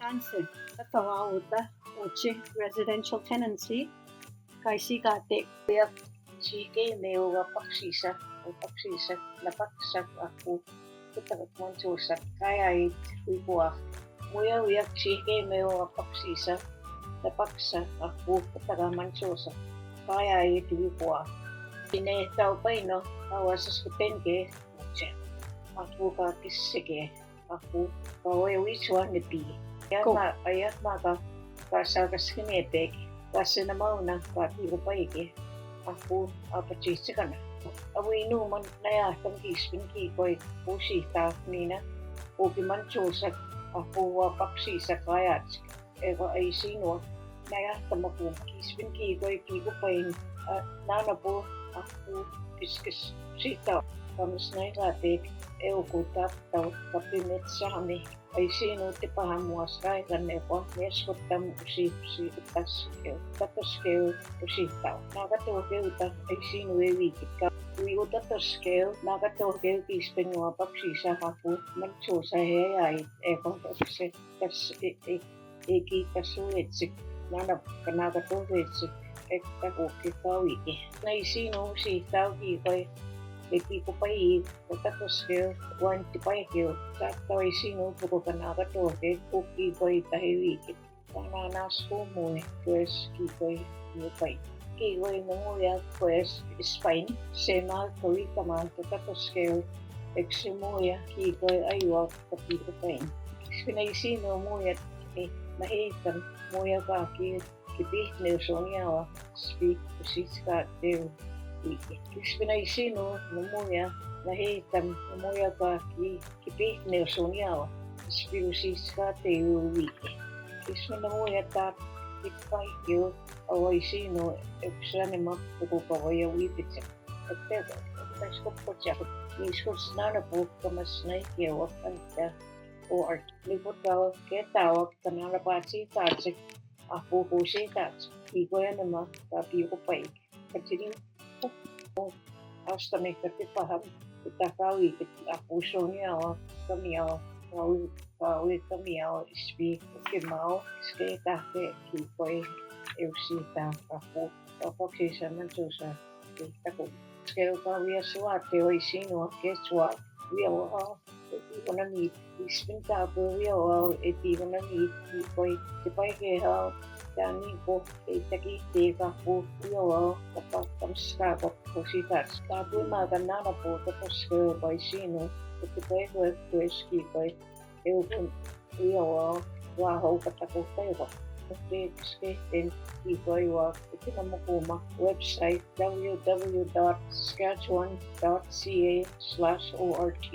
Answer. Tatawauta oche residential tenancy kaisi kate. Chike meoga paksisa napaksak aku kutakat mansusa kaya it wikuak muya wiyak chike meoga paksisa napaksak aku kutakat mansusa kaya it wikuak ine tau paino awasas kutenge oche aku ka kisike aku kawe wiswa nepi ayat maka kasakas kinepek kasi namauna kati ko paike aku apachisika na. Awi inuman na yatang kispin kikoy pusita nina ukimanchusak aku wapaksisa kayat eko ay sino na yatang maku kispin kikoy kiko pain nana po aku kiskis sita kamus na ikatik eukutap tau kapimit sa kami ay sino tipahamuas kaya kaneko neskutam si utas tatos keo usitaw nakatoke uta ay sino wikit ka uta tos keo nakatoke kispin nga paksisa kapu mancho sa heyay eko tas eki kasuetsik nanap kanakatowetsik ektakoke kawiki na sino usitaw kikoy Eki ko pai tatos keo wan tipai keo tataway sino puko kanakatoke kuki ko'y tahewikit kananas ko mo pues kikoy nupay kikoy nanguya pues Spain sema kawi kaman tatos keo eksimoya kikoy aywa kapito pain sinay sino moya mahitam moya kaki kipit neusonyawa speak usiska teo Kispinay sino namuya nahitam namuya ka kipit neusonyawa spirusis ka teo wiki Kispin namuya tap kipay kyo away sino eksanima pukukawaya wipit at teko tasko po siya iskos na po kamas na ikiawak ang ORT lipot daw ketawak kanalapatsi tatsik ako po si tats ikoya nama tapi ko pa Kacinin hasta may katipaham kita kawi kita puso niya kami kawi kami speak kimao sketa ke kikoy eusita ako papaksisa man susa kita ko skeo kawi aswate oy sino keswa wiawa eti ko na meet ispin ka po wiawa eti ko na meet kikoy tipay ke ha Dani ko itaki teka po yawa kapag tamska ko si tats tapo maganda na po tapos ko by sino ito ko eski ko eukun yawa wahaw katako tayo Then ikoy ito na makuma website www.saskatchewan.ca/ORT